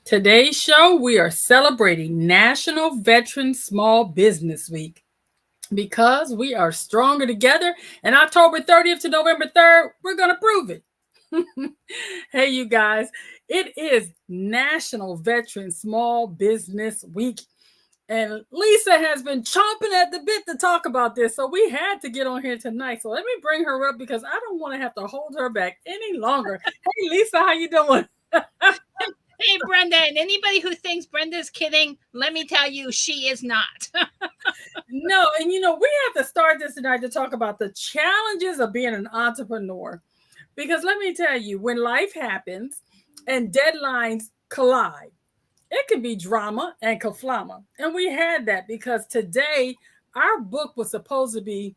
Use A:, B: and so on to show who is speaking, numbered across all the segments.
A: Today's show, we are celebrating National Veteran Small Business Week because we are stronger together. And October 30th to November 3rd, we're going to prove it. Hey, you guys, it is National Veteran Small Business Week. And Lisa has been chomping at the bit to talk about this. So we had to get on here tonight. So let me bring her up because I don't want to have to hold her back any longer. Hey, Lisa, how you doing?
B: Hey, Brenda, and anybody who thinks Brenda's kidding, let me tell you, she is not.
A: No, and we have to start this tonight to talk about the challenges of being an entrepreneur. Because let me tell you, when life happens and deadlines collide, it can be drama and kaflama. And we had that because today our book was supposed to be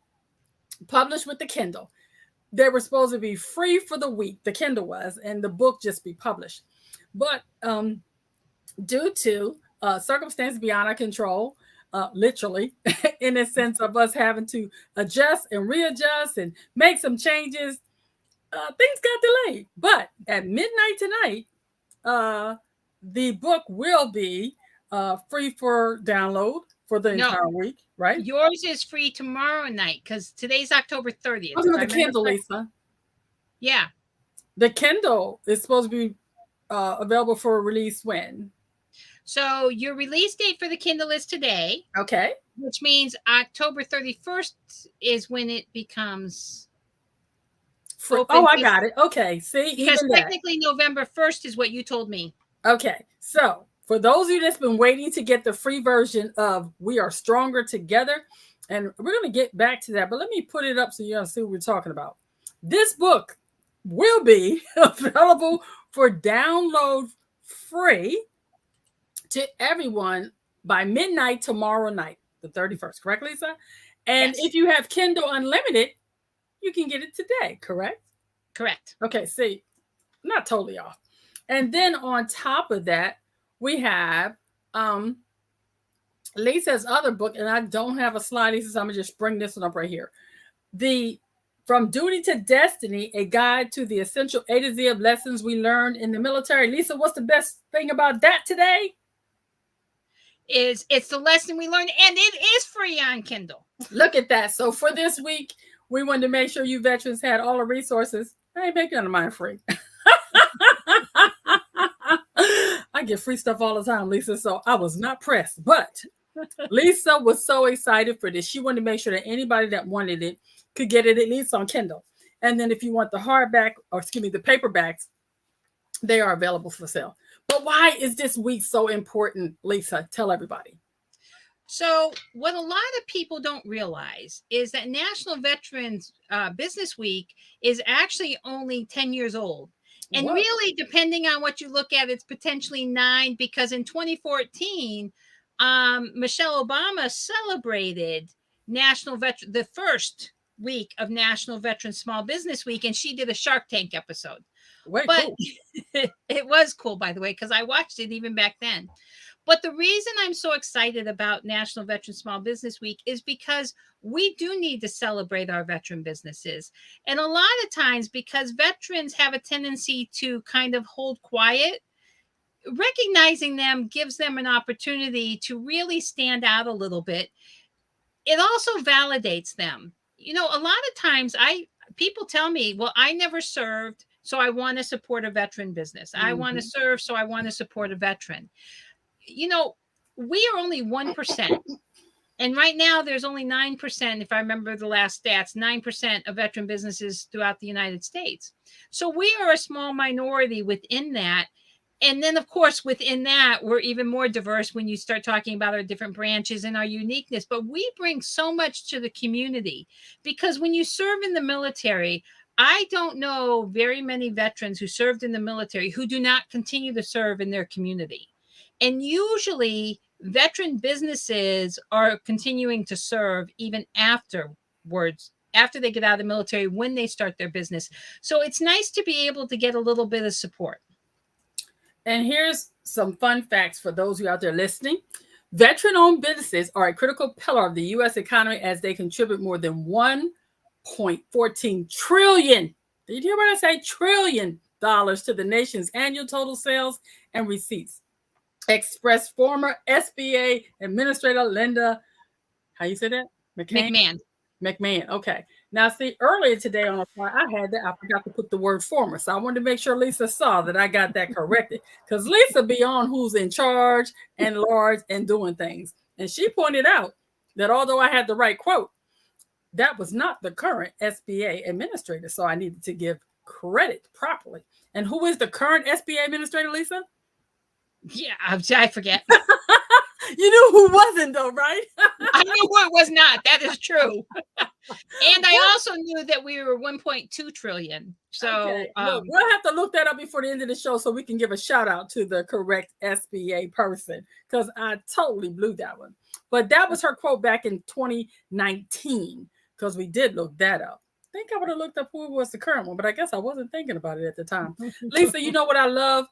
A: published with the Kindle. They were supposed to be free for the week, the Kindle was, and the book just be published. But due to circumstances beyond our control, literally, in the sense of us having to adjust and readjust and make some changes, things got delayed. But at midnight tonight, uh, the book will be free for download for the
B: No,
A: entire week, right?
B: yours is free tomorrow night because today's October 30th.
A: Talking
B: If
A: about
B: I
A: the
B: remember
A: Kindle,
B: correct.
A: Lisa.
B: Yeah.
A: The Kindle is supposed to be available for release when?
B: So your release date for the Kindle is today,
A: Okay.
B: which means October 31st is when it becomes
A: Oh,
B: open
A: I got it. Okay. See,
B: because
A: even that.
B: technically November 1st is what you told me.
A: Okay. So, for those of you that's been waiting to get the free version of We Are Stronger Together, and we're going to get back to that, but let me put it up so you see what we're talking about. This book will be available for download free to everyone by midnight tomorrow night, the 31st, correct, Lisa? And
B: Yes,
A: if you have Kindle Unlimited, you can get it today, correct?
B: correct.
A: Okay, see, not totally off. And then on top of that, we have um Lisa's other book, and I don't have a slide, Lisa, so I'm gonna just bring this one up right here. The From Duty to Destiny, a guide to the essential A to Z of lessons we learned in the military. Lisa, what's the best thing about that today?
B: It's the lesson we learned, and it is free on Kindle.
A: Look at that. So for this week, we wanted to make sure you veterans had all the resources. I ain't making none of mine free. I get free stuff all the time, Lisa. So I was not pressed. But Lisa was so excited for this. She wanted to make sure that anybody that wanted it could get it at least on Kindle. And then if you want the hardback, or excuse me, the paperbacks, they are available for sale. But why is this week so important, Lisa? Tell everybody.
B: So, what a lot of people don't realize is that National Veterans Business Week is actually only 10 years old. And
A: Whoa.
B: really, depending on what you look at, it's potentially 9 because in 2014, Michelle Obama celebrated the first week of National Veteran Small Business Week, and she did a Shark Tank episode.
A: Way
B: But
A: cool.
B: it was cool, by the way, because I watched it even back then. But the reason I'm so excited about National Veteran Small Business Week is because we do need to celebrate our veteran businesses. And a lot of times, because veterans have a tendency to kind of hold quiet, recognizing them gives them an opportunity to really stand out a little bit. It also validates them. A lot of times people tell me, well, I never served, so I want to support a veteran business. I want to
A: Mhm.
B: serve, so I want to support a veteran. You know, we are only 1%. And right now, there's only 9%, if I remember the last stats, 9% of veteran businesses throughout the United States. So we are a small minority within that. And then, of course, within that, we're even more diverse when you start talking about our different branches and our uniqueness. But we bring so much to the community because when you serve in the military, I don't know very many veterans who served in the military who do not continue to serve in their community. And usually, veteran businesses are continuing to serve even afterwards, after they get out of the military, when they start their business. So it's nice to be able to get a little bit of support.
A: And here's some fun facts for those of you out there listening. Veteran owned businesses are a critical pillar of the U.S. economy as they contribute more than 1.14 trillion. Did you hear what I say? Trillion dollars to the nation's annual total sales and receipts. expressed former SBA Administrator Linda, how you say that? McCain?
B: McMahon.
A: McMahon. Okay. Now, see, earlier today on the fly, I forgot to put the word former. So I wanted to make sure Lisa saw that I got that corrected. Because Lisa be on who's in charge and large and doing things. And she pointed out that although I had the right quote, that was not the current SBA administrator. So I needed to give credit properly. And who is the current SBA administrator, Lisa?
B: Yeah, I forget.
A: You knew who wasn't, though, right?
B: I knew who it was not. That is true. And I also knew that we were 1.2 trillion. So
A: okay. Look, we'll have to look that up before the end of the show so we can give a shout out to the correct SBA person, because I totally blew that one. But that was her quote back in 2019, because we did look that up. I think I would have looked up who was the current one, but I guess I wasn't thinking about it at the time. Lisa, you know what I love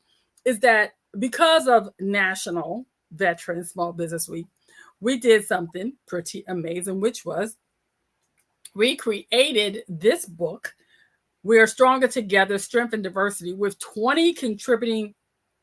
A: is that because of National Veteran Small Business Week, we did something pretty amazing, which was we created this book, We Are Stronger Together, Strength and Diversity, with 20 contributing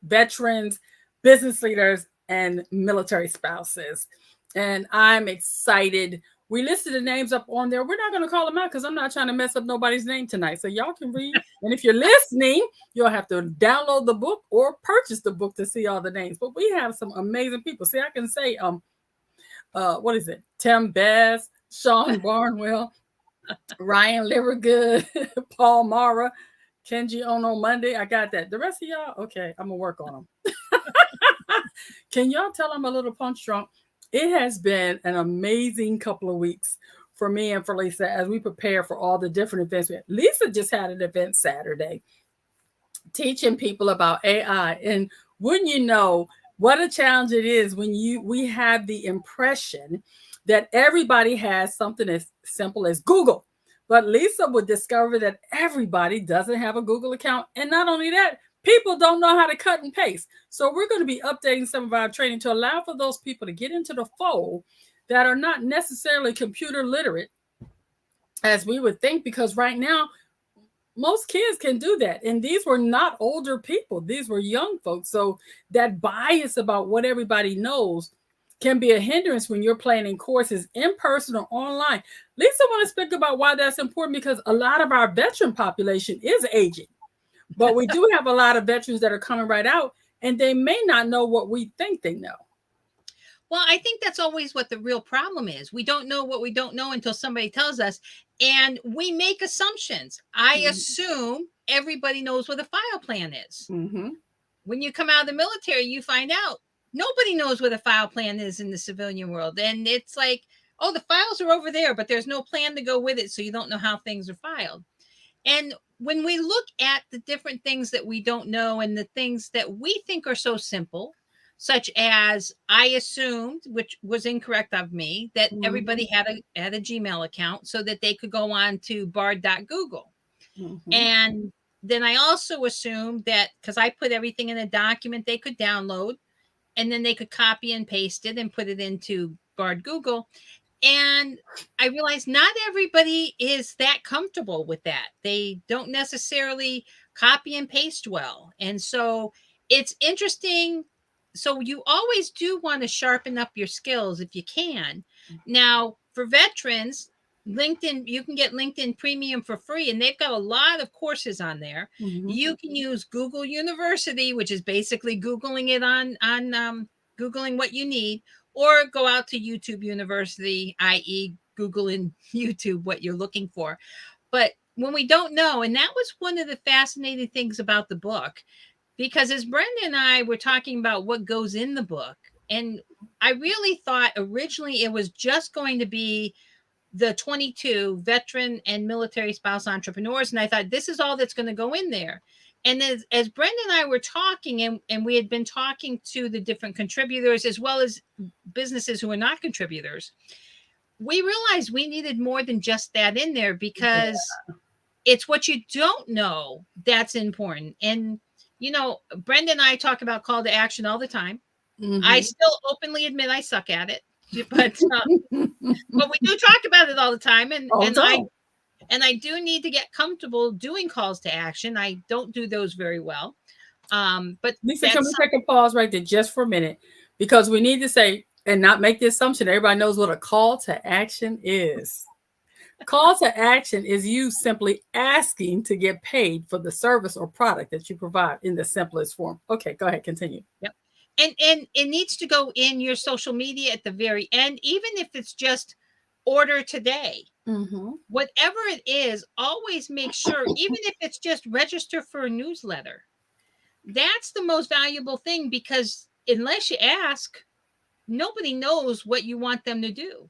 A: veterans, business leaders, and military spouses. And I'm excited. We listed the names up on there. We're not going to call them out because I'm not trying to mess up nobody's name tonight. So y'all can read. And if you're listening, you'll have to download the book or purchase the book to see all the names. But we have some amazing people. See, I can say, what is it? Tim Bass, Sean Barnwell, Ryan Livergood, Paul Mara, Kenji Ono Monday. I got that. The rest of y'all, okay, I'm going to work on them. Can y'all tell I'm a little punch drunk? It has been an amazing couple of weeks for me and for Lisa as we prepare for all the different events. Lisa just had an event Saturday teaching people about AI. And wouldn't you know what a challenge it is when we have the impression that everybody has something as simple as Google. But Lisa would discover that everybody doesn't have a Google account. And not only that, people don't know how to cut and paste. So we're going to be updating some of our training to allow for those people to get into the fold that are not necessarily computer literate, as we would think, because right now, most kids can do that. And these were not older people. These were young folks. So that bias about what everybody knows can be a hindrance when you're planning courses in person or online. Lisa want to speak about why that's important, because a lot of our veteran population is aging. But we do have a lot of veterans that are coming right out, and they may not know what we think they know.
B: Well, I think that's always what the real problem is. We don't know what we don't know until somebody tells us, and we make assumptions. I assume everybody knows what a file plan is.
A: Mm-hmm.
B: When you come out of the military, you find out nobody knows what a file plan is in the civilian world. And it's like, oh, the files are over there, but there's no plan to go with it, so you don't know how things are filed. And when we look at the different things that we don't know and the things that we think are so simple, such as I assumed, which was incorrect of me, that everybody had a Gmail account so that they could go on to bard.google. And then I also assumed that because I put everything in a document they could download, and then they could copy and paste it and put it into Bard Google. And I realized not everybody is that comfortable with that. They don't necessarily copy and paste well. And so it's interesting. So you always do want to sharpen up your skills if you can. Now, for veterans, LinkedIn, you can get LinkedIn Premium for free, and they've got a lot of courses on there. You can use Google University, which is basically Googling it on Googling what you need, or go out to YouTube University, i.e. Google and YouTube what you're looking for. But when we don't know, and that was one of the fascinating things about the book, because as Brenda and I were talking about what goes in the book, and I really thought originally it was just going to be the 22 veteran and military spouse entrepreneurs. And I thought, this is all that's going to go in there. And as Brenda and I were talking, and we had been talking to the different contributors, as well as businesses who are not contributors, we realized we needed more than just that in there, because it's what you don't know that's important. And, you know, Brenda and I talk about call to action all the time. I still openly admit I suck at it. But we do talk about it all the time, and I do need to get comfortable doing calls to action. I don't do those very well, But
A: Lisa, can we
B: that's
A: take a pause right there just for a minute? Because we need to say and not make the assumption that everybody knows what a call to action is. Call to action is you simply asking to get paid for the service or product that you provide in the simplest form. Okay, go ahead, continue.
B: yep. And it needs to go in your social media at the very end, even if it's just order today.
A: Mm-hmm.
B: Whatever it is, always make sure, even if it's just register for a newsletter. That's the most valuable thing, because unless you ask, nobody knows what you want them to do.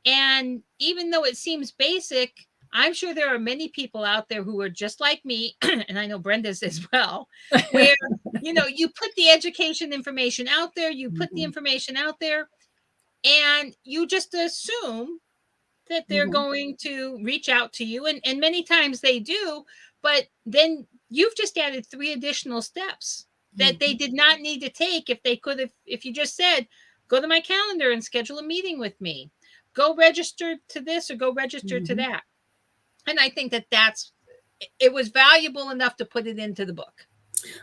B: And even though it seems basic, I'm sure there are many people out there who are just like me, and I know Brenda's as well, where you put the education information out there, you put the
A: Mm-hmm.
B: information out there, and you just assume that they're
A: Mm-hmm.
B: going to reach out to you, and many times they do, but then you've just added 3 additional steps that they did not need to take. If they could have, if you just said, go to my calendar and schedule a meeting with me, go register to this or go register to
A: Mm-hmm.
B: that. And I think that it was valuable enough to put it into the book.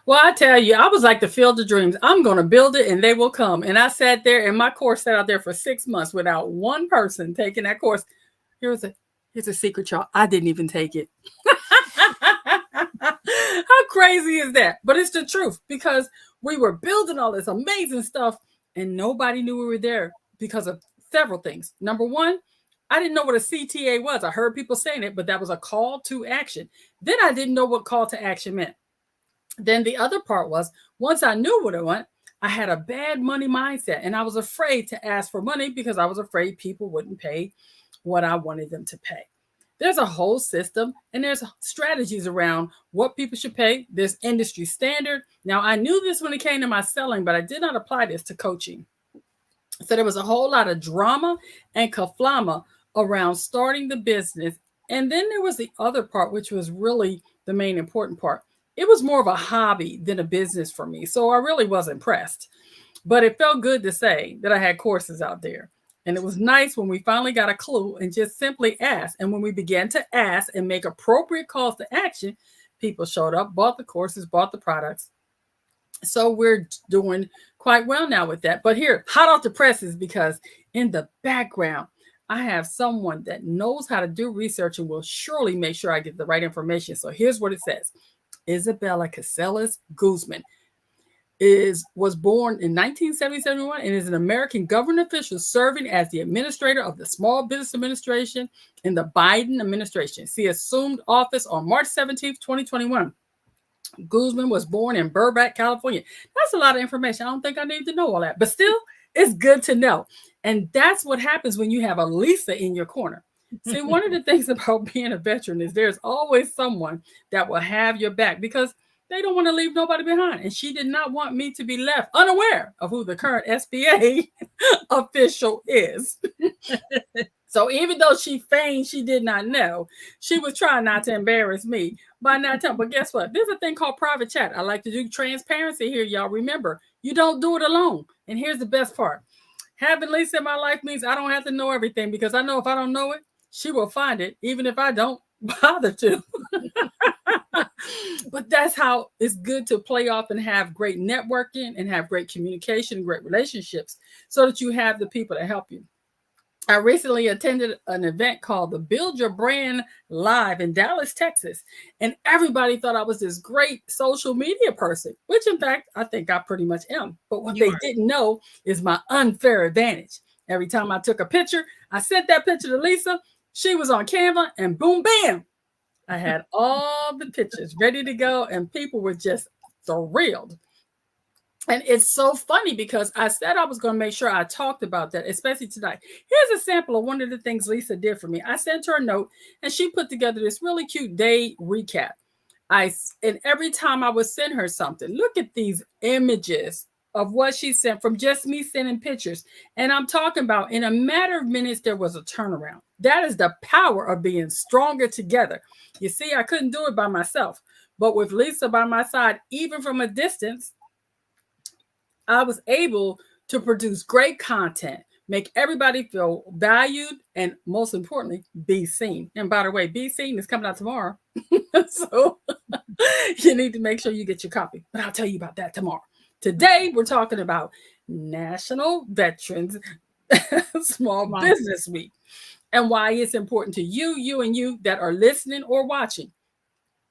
A: Well, I tell you, I was like the Field of Dreams. I'm going to build it and they will come. And I sat there and my course sat out there for 6 months without one person taking that course. Here's a secret, y'all. I didn't even take it. How crazy is that? But it's the truth, because we were building all this amazing stuff and nobody knew we were there because of several things. Number one, I didn't know what a CTA was. I heard people saying it, but that was a call to action. Then I didn't know what call to action meant. Then the other part was, once I knew what I want, I had a bad money mindset and I was afraid to ask for money because I was afraid people wouldn't pay what I wanted them to pay. There's a whole system and there's strategies around what people should pay. There's industry standard. Now, I knew this when it came to my selling, but I did not apply this to coaching. So there was a whole lot of drama and kaflama around starting the business. And then there was the other part, which was really the main important part. It was more of a hobby than a business for me. So I really was impressed. But it felt good to say that I had courses out there. And it was nice when we finally got a clue and just simply asked. And when we began to ask and make appropriate calls to action, people showed up, bought the courses, bought the products. So we're doing quite well now with that. But here, hot off the presses, because in the background, I have someone that knows how to do research and will surely make sure I get the right information. So here's what it says. Isabella Casellas Guzman was born in 1971 and is an American government official serving as the administrator of the Small Business Administration in the Biden administration. She assumed office on March 17th, 2021. Guzman was born in Burbank, California. That's a lot of information. I don't think I need to know all that, but still, it's good to know. And that's what happens when you have a Lisa in your corner. See, one of the things about being a veteran is there's always someone that will have your back because they don't want to leave nobody behind. And she did not want me to be left unaware of who the current SBA official is. So even though she feigned she did not know, she was trying not to embarrass me by not telling. But guess what? There's a thing called private chat. I like to do transparency here, y'all. Remember, you don't do it alone. And here's the best part. Having Lisa in my life means I don't have to know everything, because I know if I don't know it, she will find it, even if I don't bother to. But that's how it's good to play off and have great networking and have great communication, great relationships, so that you have the people to help you. I recently attended an event called the Build Your Brand Live in Dallas, Texas. And everybody thought I was this great social media person, which in fact, I think I pretty much am. But what they didn't know is my unfair advantage. Every time I took a picture, I sent that picture to Lisa. She was on Canva and boom, bam. I had all the pictures ready to go and people were just thrilled. And it's so funny because I said I was going to make sure I talked about that, especially tonight. Here's a sample of one of the things Lisa did for me. I sent her a note and she put together this really cute day recap. And every time I would send her something, look at these images of what she sent from just me sending pictures. And I'm talking about in a matter of minutes, there was a turnaround. That is the power of being stronger together. You see, I couldn't do it by myself, but with Lisa by my side, even from a distance, I was able to produce great content make everybody feel valued, and most importantly, be seen. And by the way, Be Seen is coming out tomorrow. So you need to make sure you get your copy. But I'll tell you about that tomorrow. Today, we're talking about National Veterans Small
B: Wow.
A: Business Week and why it's important to and you that are listening or watching.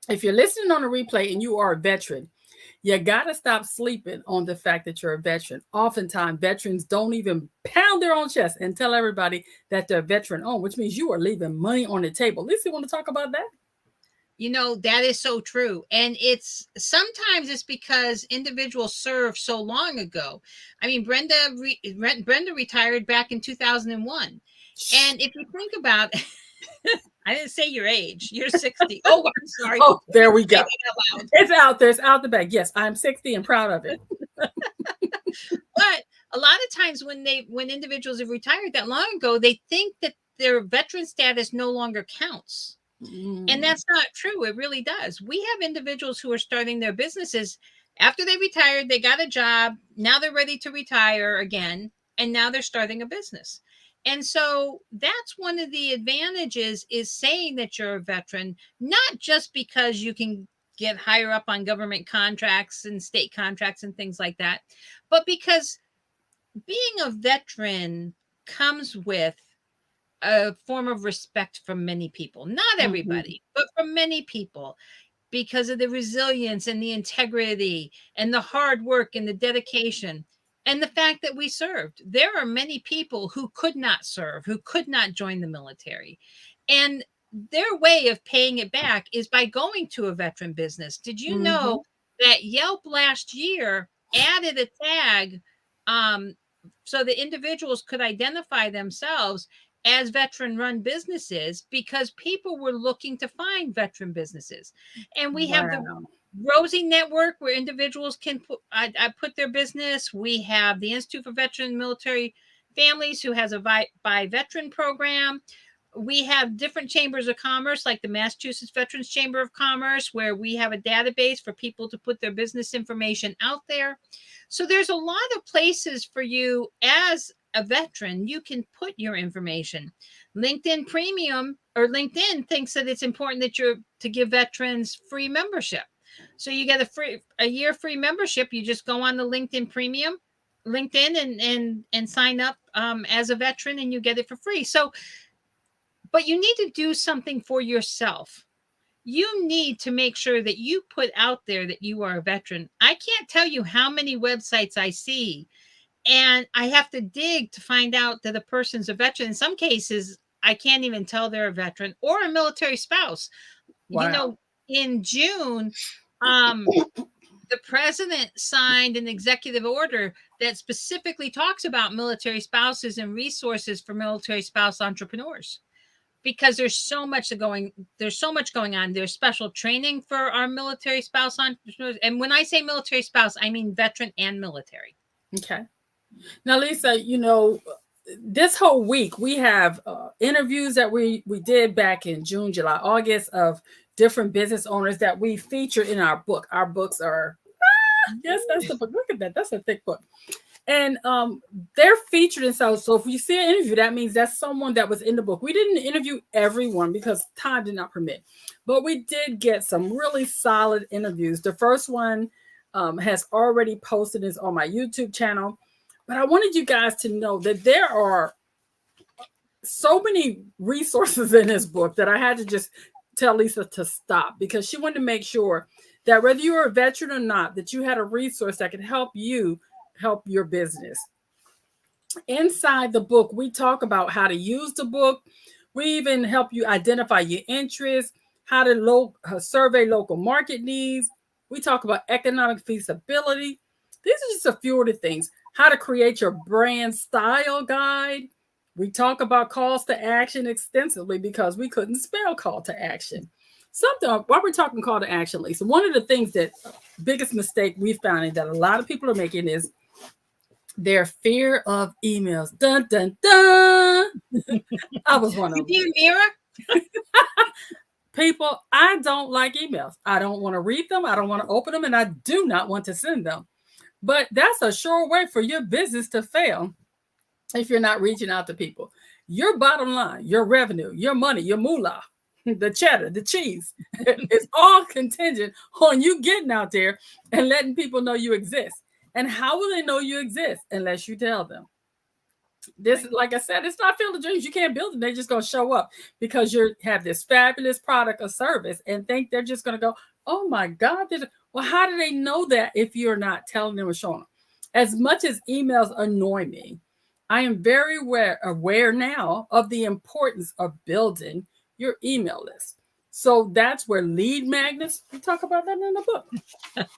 A: If you're listening on a replay and you are a veteran, you got to stop sleeping on the fact that you're a veteran. Oftentimes, veterans don't even pound their own chest and tell everybody that they're veteran owned, which means you are leaving money on the table. Lisa, you want to talk about that?
B: You know, that is so true. And it's sometimes it's because individuals served so long ago. I mean, Brenda retired back in 2001. And if you think about I didn't say your age. You're 60. Oh, I'm sorry.
A: Oh, there we go.
B: Say that out loud.
A: It's out there. It's out the bag. Yes, I'm 60 and proud of it.
B: But a lot of times when individuals have retired that long ago, they think that their veteran status no longer counts. And that's not true. It really does. We have individuals who are starting their businesses after they retired, they got a job, now they're ready to retire again, and now they're starting a business. And so that's one of the advantages is saying that you're a veteran, not just because you can get higher up on government contracts and state contracts and things like that, but because being a veteran comes with a form of respect from many people. Not everybody, but from many people, because of the resilience and the integrity and the hard work and the dedication and the fact that we served. There are many people who could not serve, who could not join the military. And their way of paying it back is by going to a veteran business. Did you know that Yelp last year added a tag so that individuals could identify themselves as veteran run businesses because people were looking to find veteran businesses. And we have the Rosie Network where individuals can put their business. We have the Institute for Veteran Military Families who has a by veteran program. We have different chambers of commerce like the Massachusetts Veterans Chamber of Commerce where we have a database for people to put their business information out there. So there's a lot of places for you as a veteran, you can put your information. LinkedIn Premium or LinkedIn thinks that it's important that you're to give veterans free membership. So you get a year free membership. You just go on the LinkedIn Premium, LinkedIn, and sign up as a veteran, and you get it for free. So, but you need to do something for yourself. You need to make sure that you put out there that you are a veteran. I can't tell you how many websites I see and I have to dig to find out that a person's a veteran. In some cases, I can't even tell they're a veteran or a military spouse.
A: Wow.
B: You know, in June, the president signed an executive order that specifically talks about military spouses and resources for military spouse entrepreneurs. Because there's so much going on. There's special training for our military spouse entrepreneurs. And when I say military spouse, I mean veteran and military.
A: Okay. Now, Lisa, you know, this whole week we have interviews that we did back in June, July, August of different business owners that we featured in our book. Our books are, yes, that's the book. Look at that. That's a thick book. And they're featured in so if you see an interview, that means that's someone that was in the book. We didn't interview everyone because time did not permit, but we did get some really solid interviews. The first one has already posted, is on my YouTube channel. But I wanted you guys to know that there are so many resources in this book that I had to just tell Lisa to stop because she wanted to make sure that whether you were a veteran or not, that you had a resource that could help you help your business. Inside the book, we talk about how to use the book. We even help you identify your interests, how to survey local market needs. We talk about economic feasibility. These are just a few of the things. How to create your brand style guide. We talk about calls to action extensively because we couldn't spell call to action. While we're talking call to action, Lisa, one of the things that biggest mistake we found that a lot of people are making is their fear of emails. Dun, dun, dun. I was one of them.
B: You Mira?
A: People, I don't like emails. I don't want to read them. I don't want to open them. And I do not want to send them. But that's a sure way for your business to fail. if you're not reaching out to people. Your bottom line, your revenue, your money, your moolah, the cheddar, the cheese, it's all contingent on you getting out there and letting people know you exist. And how will they know you exist unless you tell them? This,
B: Right.
A: like I said, it's not field of dreams. You can't build it. They're just gonna show up because you have this fabulous product or service and think they're just gonna go, oh my God. Well, how do they know that if you're not telling them or showing them? As much as emails annoy me, I am very aware now of the importance of building your email list. So that's where lead magnets, we talk about that in the book.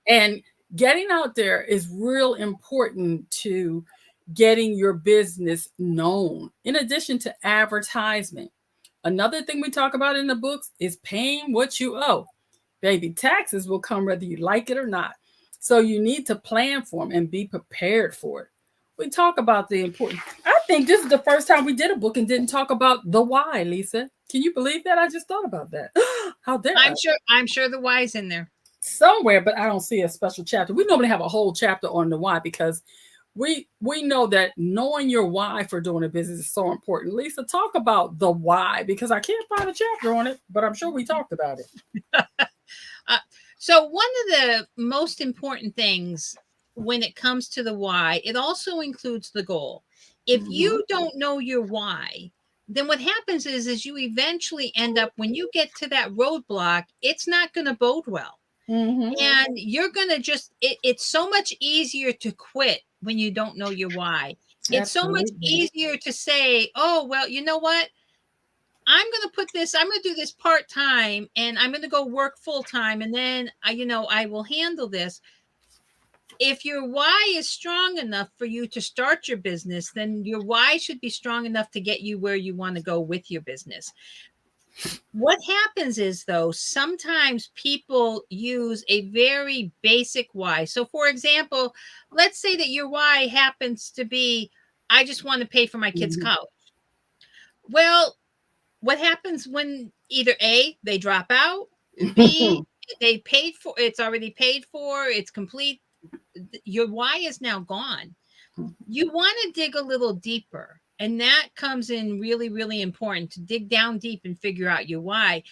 A: And getting out there is real important to getting your business known, in addition to advertisement. Another thing we talk about in the books is paying what you owe. Baby, taxes will come whether you like it or not. So you need to plan for them and be prepared for it. We talk about the important. I think this is the first time we did a book and didn't talk about the why, Lisa. Can you believe that? I just thought about that. How dare I?
B: I'm sure the why's in there.
A: Somewhere, but I don't see a special chapter. We normally have a whole chapter on the why because we know that knowing your why for doing a business is so important. Lisa, talk about the why because I can't find a chapter on it, but I'm sure we talked about it.
B: So one of the most important things when it comes to the why, it also includes the goal. If
A: Mm-hmm.
B: you don't know your why, then what happens is you eventually end up, when you get to that roadblock, it's not going to bode well.
A: Mm-hmm.
B: And you're going to it's so much easier to quit when you don't know your why. It's so much
A: Absolutely.
B: easier to say, oh, well, you know what? I'm going to do this part time and I'm going to go work full time. And then I will handle this. If your why is strong enough for you to start your business, then your why should be strong enough to get you where you want to go with your business. What happens is, though, sometimes people use a very basic why. So, for example, let's say that your why happens to be, I just want to pay for my kids'
A: Mm-hmm.
B: college. Well, what happens when either A, they drop out, B, they paid for it's already paid for, it's complete. Your why is now gone. You want to dig a little deeper. And that comes in really, really important to dig down deep and figure out your why.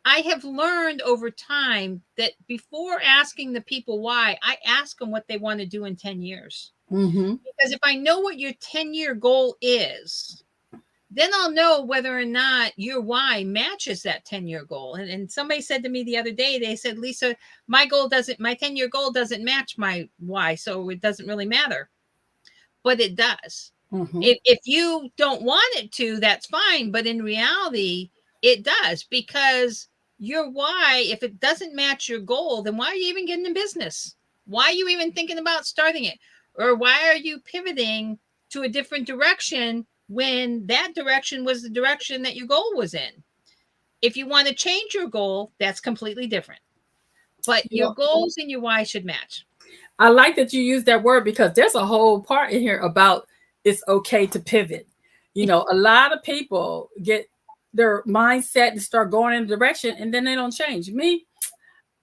B: I have learned over time that before asking the people why, I ask them what they want to do in 10 years.
A: Mm-hmm.
B: Because if I know what your 10-year goal is, then I'll know whether or not your why matches that 10-year goal. And somebody said to me the other day, they said, Lisa, my 10-year goal doesn't match my why. So it doesn't really matter. But it does.
A: Mm-hmm.
B: If you don't want it to, that's fine. But in reality, it does, because your why, if it doesn't match your goal, then why are you even getting in business? Why are you even thinking about starting it? Or why are you pivoting to a different direction when that direction was the direction that your goal was in? If you want to change your goal, that's completely different. But
A: You
B: your
A: know,
B: goals and your why should match.
A: I like that you use that word because there's a whole part in here about it's okay to pivot. A lot of people get their mindset and start going in a direction and then they don't change. Me,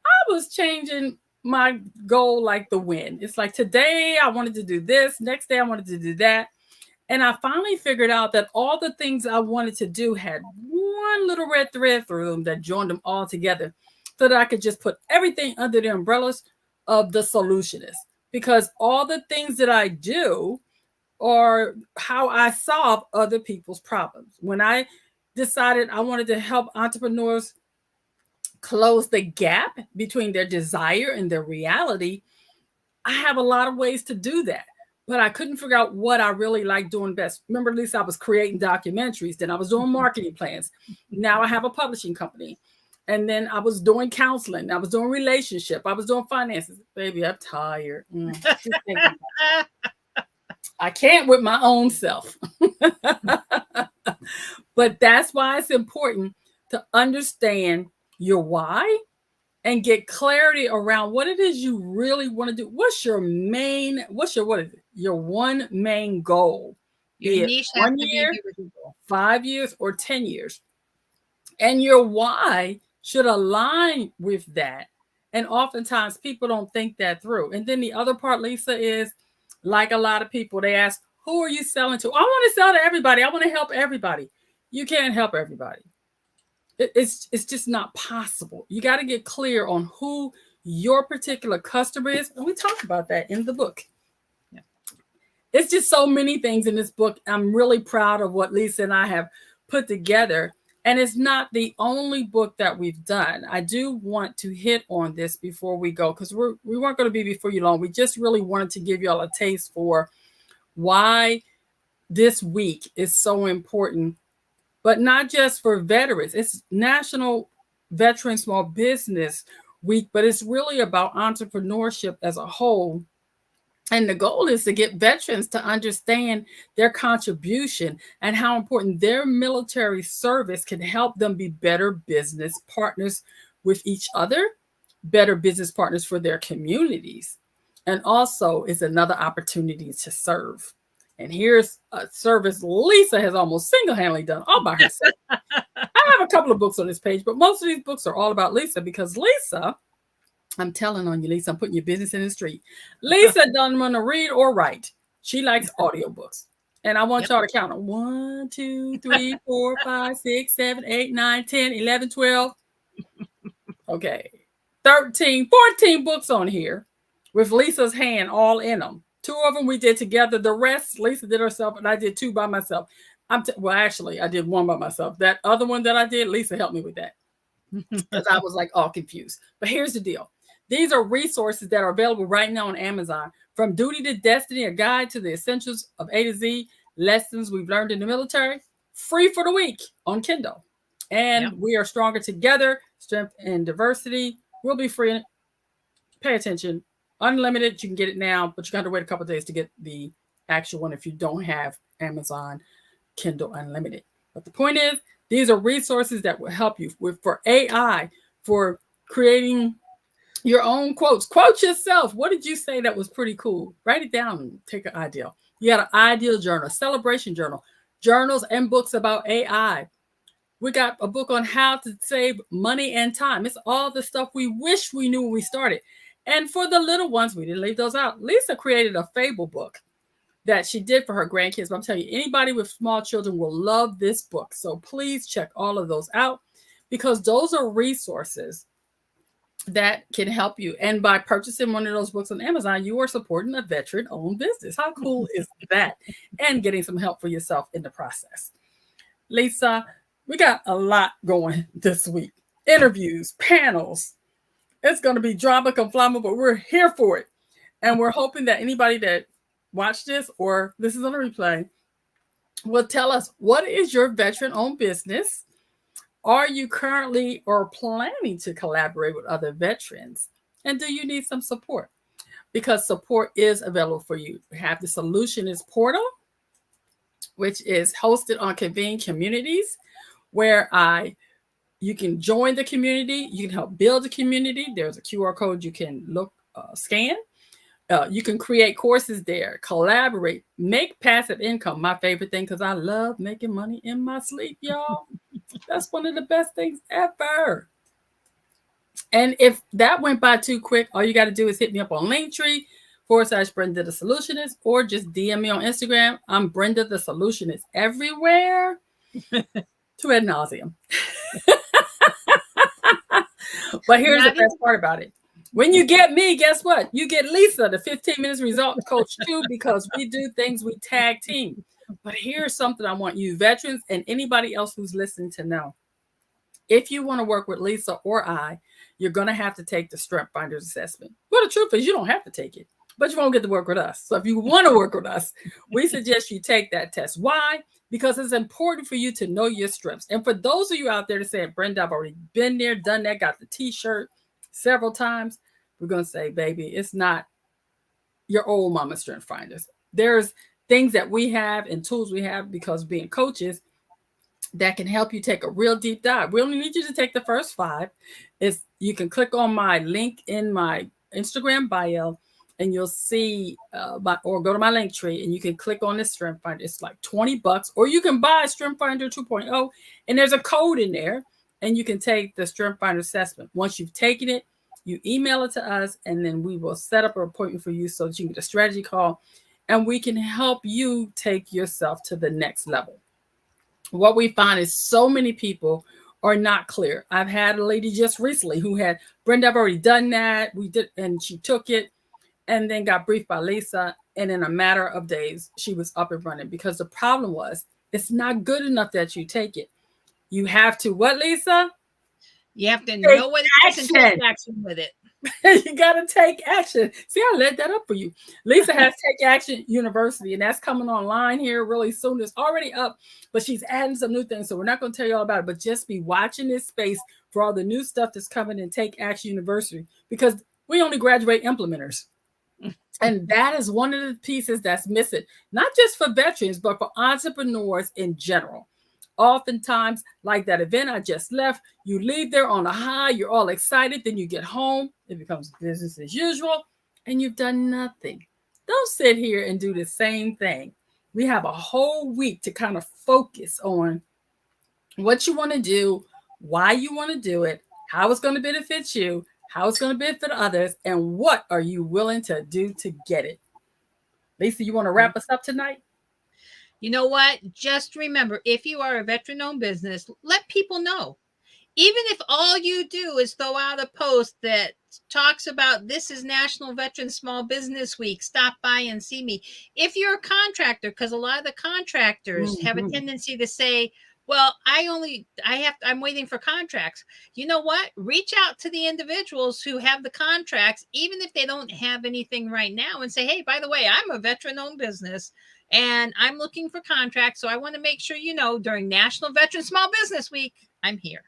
A: I was changing my goal like the wind. It's like today I wanted to do this, next day I wanted to do that. And I finally figured out that all the things I wanted to do had one little red thread through them that joined them all together so that I could just put everything under the umbrellas of the Soulutionist. Because all the things that I do are how I solve other people's problems. When I decided I wanted to help entrepreneurs close the gap between their desire and their reality, I have a lot of ways to do that. But I couldn't figure out what I really like doing best. Remember, Lisa, I was creating documentaries, then I was doing marketing plans. Now I have a publishing company. And then I was doing counseling. I was doing relationship. I was doing finances. Baby, I'm tired. I can't with my own self. But that's why it's important to understand your why and get clarity around what it is you really want to do. What is it? Your one main goal,
B: Your
A: be it
B: niche has
A: 1 year,
B: to be your goal.
A: 5 years, or 10 years. And your why should align with that. And oftentimes people don't think that through. And then the other part, Lisa, is like a lot of people, they ask, Who are you selling to? I want to sell to everybody. I want to help everybody. You can't help everybody. It's just not possible. You got to get clear on who your particular customer is. And we talk about that in the book.
B: Yeah.
A: It's just so many things in this book. I'm really proud of what Lisa and I have put together. And it's not the only book that we've done. I do want to hit on this before we go, because we weren't going to be before you long. We just really wanted to give you all a taste for why this week is so important, but not just for veterans. It's National Veteran Small Business Week, but it's really about entrepreneurship as a whole. And the goal is to get veterans to understand their contribution and how important their military service can help them be better business partners with each other, better business partners for their communities. And also is another opportunity to serve. And here's a service Lisa has almost single-handedly done all by herself. I have a couple of books on this page, but most of these books are all about Lisa, because Lisa, I'm telling on you, Lisa, I'm putting your business in the street. Lisa doesn't want to read or write. She likes audiobooks. And I want y'all to count them. 1, 2, 3, 4, 5, 6, 7, 8, 9, 10, 11, 12. Okay. 13, 14 books on here with Lisa's hand all in them. 2 of them we did together. The rest, Lisa did herself, and I did 2 by myself. Well, actually, I did 1 by myself. That other one that I did, Lisa helped me with that, because I was like all confused. But here's the deal. These are resources that are available right now on Amazon. From Duty to Destiny, a guide to the essentials of A to Z, lessons we've learned in the military, free for the week on Kindle. And We Are Stronger Together, Strength and Diversity will be free. Pay attention. Unlimited, you can get it now, but you got to wait a couple of days to get the actual one if you don't have Amazon Kindle Unlimited. But the point is, these are resources that will help you for AI, for creating your own quotes. Quote yourself. What did you say that was pretty cool? Write it down and take an ideal. You got an ideal journal, celebration journal, journals and books about AI. We got a book on how to save money and time. It's all the stuff we wish we knew when we started. And for the little ones, we didn't leave those out. Lisa created a fable book that she did for her grandkids. But I'm telling you, anybody with small children will love this book. So please check all of those out, because those are resources that can help you. And by purchasing one of those books on Amazon, you are supporting a veteran-owned business. How cool is that? And getting some help for yourself in the process. Lisa, we got a lot going this week. Interviews, panels. It's going to be drama conflama, but we're here for it. And we're hoping that anybody that watched this or listens on a replay will tell us, what is your veteran-owned business? Are you currently or planning to collaborate with other veterans? And do you need some support? Because support is available for you. We have the Soulutionist portal, which is hosted on Convene Communities, where you can join the community. You can help build the community. There's a QR code you can scan. You can create courses there, collaborate, make passive income. My favorite thing, because I love making money in my sleep, y'all. That's one of the best things ever. And if that went by too quick, all you got to do is hit me up on Linktree/Brenda the Solutionist, or just DM me on Instagram. I'm Brenda the Solutionist everywhere. To ad nauseum. But here's the best part about it. When you get me, guess what? You get Lisa, the 15 minutes result coach too, because we do things, we tag team. But here's something I want you veterans and anybody else who's listening to know. If you want to work with Lisa or I, you're going to have to take the Strength Finders assessment. Well, the truth is you don't have to take it, but you won't get to work with us. So if you want to work with us, we suggest you take that test. Why? Because it's important for you to know your strengths. And for those of you out there that say, Brenda, I've already been there, done that, got the t-shirt several times, we're going to say, baby, it's not your old mama Strength Finders. There's things that we have and tools we have, because being coaches, that can help you take a real deep dive. We only need you to take the first 5. You can click on my link in my Instagram bio, and you'll see or go to my Linktree, and you can click on this Strength Finder. It's like $20, or you can buy Strength Finder 2.0, and there's a code in there, and you can take the Strength Finder assessment. Once you've taken it, you email it to us, and then we will set up an appointment for you so that you can get a strategy call. and we can help you take yourself to the next level. What we find is so many people are not clear. I've had a lady just recently who had, Brenda, I've already done that. We did, and she took it and then got briefed by Lisa. And in a matter of days, she was up and running, because the problem was it's not good enough that you take it. You have to, what, Lisa?
B: You have to
A: Take
B: know what it is and take
A: action.
B: action with it.
A: You got to take action. See, I led that up for you. Lisa has Take Action University, and that's coming online here really soon. It's already up, but she's adding some new things. So we're not going to tell you all about it, but just be watching this space for all the new stuff that's coming in Take Action University, because we only graduate implementers. And that is one of the pieces that's missing, not just for veterans, but for entrepreneurs in general. Oftentimes, like that event I just left, you leave there on a high, you're all excited, then you get home, it becomes business as usual, and you've done nothing. Don't sit here and do the same thing. We have a whole week to kind of focus on what you want to do, why you want to do it, how it's going to benefit you, how it's going to benefit others, and what are you willing to do to get it. Lisa, you want to wrap us up tonight?
B: You know what? Just remember, if you are a veteran-owned business, let people know. Even if all you do is throw out a post that talks about this is National Veteran Small Business Week, stop by and see me. If you're a contractor, because a lot of the contractors have a tendency to say, well, I'm waiting for contracts. You know what? Reach out to the individuals who have the contracts, even if they don't have anything right now, and say, hey, by the way, I'm a veteran-owned business and I'm looking for contracts. So I want to make sure you know during National Veteran Small Business Week, I'm here.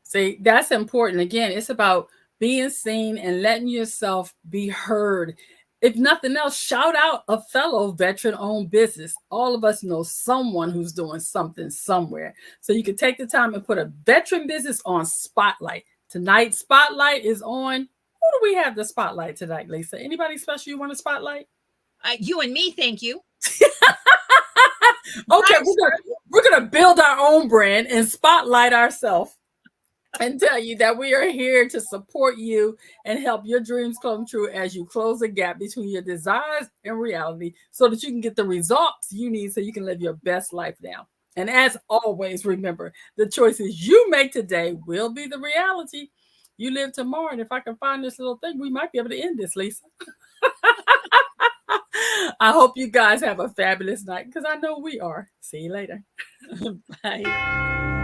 A: See, that's important. Again, it's about being seen and letting yourself be heard. If nothing else, shout out a fellow veteran-owned business. All of us know someone who's doing something somewhere. So you can take the time and put a veteran business on Spotlight. Tonight's Spotlight is on. Who do we have the Spotlight tonight, Lisa? Anybody special you want to spotlight?
B: You and me, thank you.
A: Okay, we're gonna build our own brand and spotlight ourselves and tell you that we are here to support you and help your dreams come true as you close the gap between your desires and reality, so that you can get the results you need so you can live your best life now. And as always, remember, the choices you make today will be the reality you live tomorrow. And if I can find this little thing, we might be able to end this, Lisa. I hope you guys have a fabulous night, because I know we are. See you later.
B: Bye.